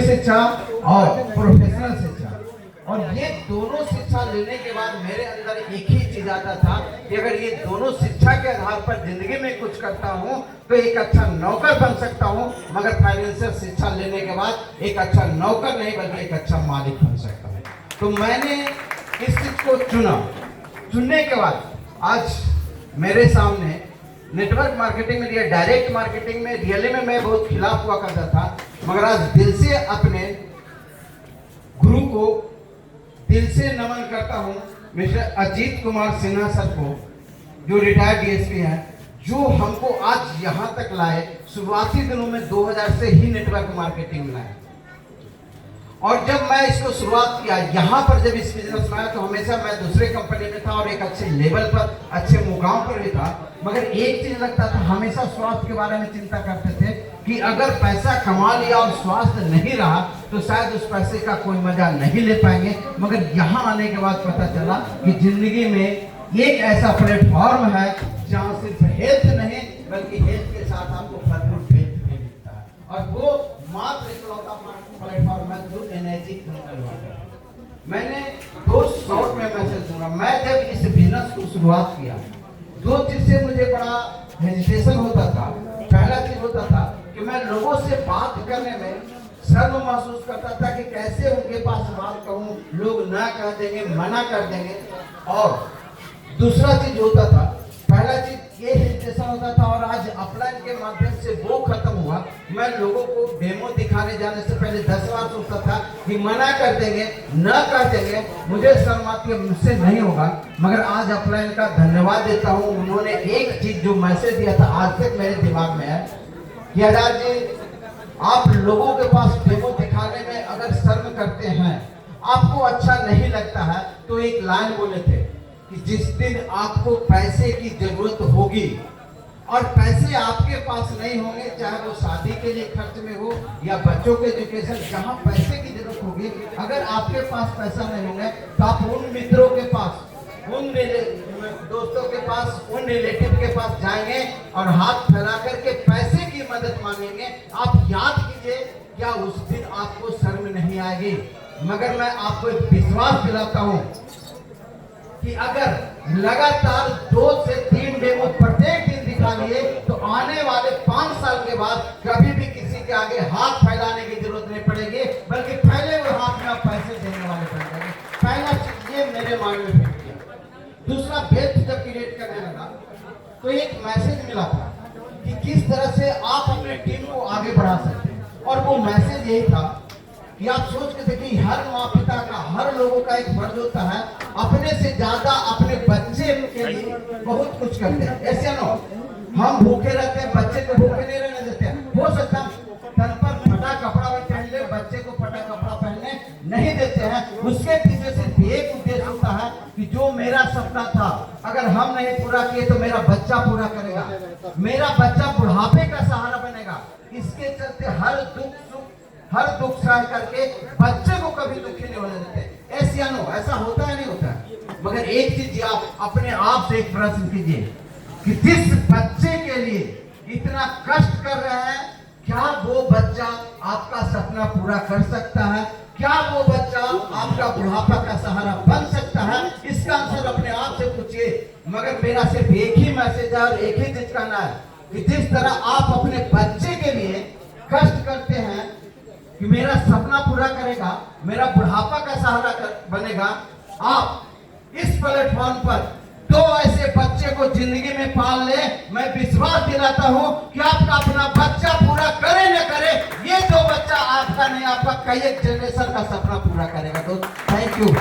शिक्षा और प्रोफेशनल शिक्षा। और ये दोनों शिक्षा लेने के बाद मेरे अंदर एक ही चीज आता था कि अगर ये दोनों शिक्षा के आधार पर जिंदगी में कुछ करता हूँ तो एक अच्छा नौकर बन सकता हूँ, मगर फाइनेंशियल शिक्षा लेने के बाद एक अच्छा नौकर नहीं बल्कि एक अच्छा मालिक बन सकता हूँ। तो मैंने इस चीज को चुना। चुनने के बाद आज मेरे सामने नेटवर्क मार्केटिंग में, डायरेक्ट मार्केटिंग में रियली में मैं बहुत खिलाफ हुआ करता था, मगर आज दिल से अपने गुरु को दिल से नमन करता हूं, मिस्टर अजीत कुमार सिन्हा सर को, जो रिटायर्ड डीएसपी हैं, जो हमको आज यहां तक लाए। शुरुआती दिनों में 2000 से ही नेटवर्क मार्केटिंग में लाए। और जब मैं इसको शुरुआत किया यहाँ पर, जब इस बिजनेस में आया, तो हमेशा मैं दूसरे कंपनी में था और एक अच्छे लेवल पर, अच्छे मुकाम पर भी था, मगर एक चीज लगता था, हमेशा स्वास्थ्य के बारे में चिंता करते थे कि अगर पैसा कमा लिया और स्वास्थ्य नहीं रहा तो शायद उस पैसे का कोई मजा नहीं ले पाएंगे। मगर यहाँ आने के बाद पता चला कि जिंदगी में एक ऐसा प्लेटफॉर्म है जहाँ सिर्फ हेल्थ नहीं बल्कि हेल्थ के साथ आपको भरपूर वेल्थ भी मिलता है, और वो मात्र इकलौता प्लेटफॉर्म है जो एनर्जी क्लिनिकल वाटर। मैंने 2 शॉर्ट में मैसेज दूंगा। मैं जब इस बिजनेस को शुरुआत किया, 2 चीज से मुझे बड़ा हेजिटेशन होता था। पहला चीज होता था कि मैं लोगों से बात करने में शर्म महसूस करता था कि कैसे उनके पास बात कहूं, लोग ना कह देंगे, मना कर देंगे। और दूसरा चीज होता था, पहला चीज ये हेजिटेशन होता था, और आज अपलाइन के माध्यम से वो खत्म हुआ। मैं लोगों को डेमो दिखाने जाने से पहले 10 बार सोचता था कि मना कर देंगे, न कर देंगे, मुझे शर्म आती है, मुझसे नहीं होगा। मगर आज अपलाइन का धन्यवाद देता हूँ, उन्होंने एक चीज जो मैसेज दिया था आज तक मेरे दिमाग में है कि आजाद जी, आप लोगों के पास डेमो दिखाने में अगर शर्म करते हैं, आपको अच्छा नहीं लगता है, तो एक लाइन बोले थे कि जिस दिन आपको पैसे की जरूरत होगी और पैसे आपके पास नहीं होंगे, चाहे वो शादी के लिए खर्च में हो या बच्चों के एजुकेशन, जहां पैसे की जरूरत होगी, अगर आपके पास पैसा नहीं होंगे तो आप उन मित्रों के पास, उन दोस्तों के पास, उन रिलेटिव के पास जाएंगे और हाथ फैला करके पैसे की मदद मांगेंगे। आप याद कीजिए, क्या उस दिन आपको शर्म नहीं आएगी? मगर मैं आपको एक विश्वास दिलाता हूं कि अगर लगातार 2 से 3 डेमो प्रत्येक दिन दिखा लिए तो आने वाले 5 साल के बाद कभी भी किसी के आगे हाथ फैलाने की जरूरत नहीं पड़ेगी, बल्कि फैले हुए हाथ में आप पैसे देने वाले बन जाएंगे। पहला चीज ये मेरे माइंड में फिट किया। दूसरा, वेल्थ जब क्रिएट करने लगा तो एक मैसेज मिला था कि किस तरह से आप अपने टीम को आगे बढ़ा सकते हैं, और वो मैसेज यही था कि आप सोच के देखिए, हर माँ पिता का, हर लोगों का एक फर्ज होता है अपने से ज्यादा अपने बच्चे के लिए बहुत कुछ करते हैं। ऐसे नो, हम भूखे रहते हैं, बच्चे को भूखे नहीं रहने देते हैं। हो सकता है तन पर फटा कपड़ा भी पहन ले, बच्चे को फटा कपड़ा पहनने नहीं देते हैं। उसके पीछे सिर्फ एक उद्देश्य होता है कि जो मेरा सपना था अगर हम नहीं पूरा किए तो मेरा बच्चा पूरा करेगा, मेरा बच्चा बुढ़ापे का सहारा बनेगा। इसके चलते हर दुख सह करके बच्चे को कभी दुखी नहीं होने देते। ऐसा होता है, नहीं होता है। मगर एक चीज आप अपने आप से एक प्रश्न कीजिए कि जिस बच्चे के लिए इतना कष्ट कर रहे हैं, क्या वो बच्चा आपका सपना पूरा कर सकता है? क्या वो बच्चा आपका बुढ़ापा का सहारा बन सकता है? इसका आंसर अपने आप से पूछिए। मगर मेरा सिर्फ एक ही मैसेज है और एक ही चीज कहना है कि जिस तरह आप अपने बच्चे के लिए कष्ट करते हैं कि मेरा सपना पूरा करेगा, मेरा बुढ़ापा का सहारा बनेगा, आप इस प्लेटफॉर्म पर 2 ऐसे बच्चे को जिंदगी में पाल ले। मैं विश्वास दिलाता हूं कि आपका अपना बच्चा पूरा करे न करे, ये 2 बच्चा आपका नहीं, आपका कई एक जनरेशन का सपना पूरा करेगा। तो थैंक यू।